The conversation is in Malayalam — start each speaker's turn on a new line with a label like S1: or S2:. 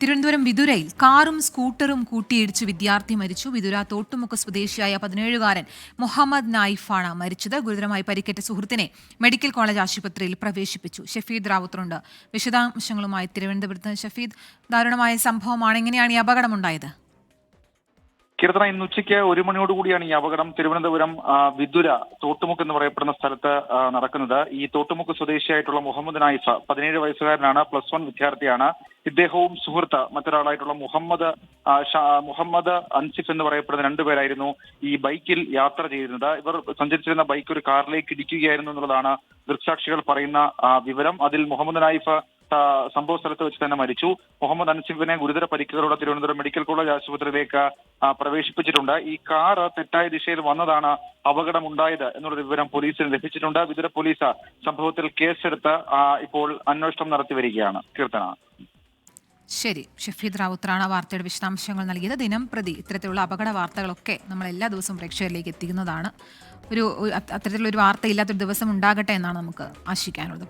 S1: തിരുവനന്തപുരം വിതുരയിൽ കാറും സ്കൂട്ടറും കൂട്ടിയിടിച്ച് വിദ്യാർത്ഥി മരിച്ചു. വിതുര തോട്ടുമുക്ക് സ്വദേശിയായ 17-കാരൻ മുഹമ്മദ് നായിഫാണ് മരിച്ചത്. ഗുരുതരമായി പരിക്കേറ്റ സുഹൃത്തിനെ മെഡിക്കൽ കോളേജ് ആശുപത്രിയിൽ പ്രവേശിപ്പിച്ചു. ഷഫീദ് റാവുത്തറുണ്ട് വിശദാംശങ്ങളുമായി തിരുവനന്തപുരത്ത്. ഷഫീദ്, ദാരുണമായ സംഭവമാണ്. എങ്ങനെയാണ് ഈ അപകടമുണ്ടായത്?
S2: കീർത്തന, ഇന്ന് ഉച്ചയ്ക്ക് 1 മണിയോടുകൂടിയാണ് ഈ അപകടം തിരുവനന്തപുരം വിതുര തോട്ടുമുക്ക് എന്ന് പറയപ്പെടുന്ന സ്ഥലത്ത് നടക്കുന്നത്. ഈ തോട്ടുമുക്ക് സ്വദേശിയായിട്ടുള്ള മുഹമ്മദ് നായിഫ 17 വയസ്സുകാരനാണ്, +1 വിദ്യാർത്ഥിയാണ്. ഇദ്ദേഹവും സുഹൃത്ത് മറ്റൊരാളായിട്ടുള്ള മുഹമ്മദ് അൻസിഫ് എന്ന് പറയപ്പെടുന്ന 2 പേരായിരുന്നു ഈ ബൈക്കിൽ യാത്ര ചെയ്തിരുന്നത്. ഇവർ സഞ്ചരിച്ചിരുന്ന ബൈക്ക് ഒരു കാറിലേക്ക് ഇടിക്കുകയായിരുന്നു എന്നുള്ളതാണ് ദൃക്സാക്ഷികൾ പറയുന്ന വിവരം. അതിൽ മുഹമ്മദ് നായിഫ് സംഭവ സ്ഥലത്ത് വെച്ച് തന്നെ മരിച്ചു. മുഹമ്മദ് അൻസിഫിനെ ഗുരുതര പരിക്കുകളോടെ തിരുവനന്തപുരം മെഡിക്കൽ കോളേജ് ആശുപത്രിയിലേക്ക് പ്രവേശിപ്പിച്ചിട്ടുണ്ട്. ഈ കാറ് തെറ്റായ ദിശയിൽ വന്നതാണ് അപകടമുണ്ടായത് എന്നുള്ള വിവരം പോലീസിന് ലഭിച്ചിട്ടുണ്ട്. വിതുര പോലീസ് സംഭവത്തിൽ കേസെടുത്ത് ഇപ്പോൾ അന്വേഷണം നടത്തി വരികയാണ്. കീർത്തന.
S1: ശരി, ഷഫീദ് റാവുത്തറാണ് വാർത്തയുടെ വിശദാംശങ്ങൾ നൽകിയത്. ദിനം പ്രതി ഇത്തരത്തിലുള്ള അപകട വാർത്തകളൊക്കെ നമ്മൾ എല്ലാ ദിവസവും പ്രേക്ഷകരിലേക്ക് എത്തിക്കുന്നതാണ്. അത്തരത്തിലുള്ള ഒരു വാർത്ത ഇല്ലാത്തൊരു ദിവസം ഉണ്ടാകട്ടെ എന്നാണ് നമുക്ക് ആശിക്കാനുള്ളത്.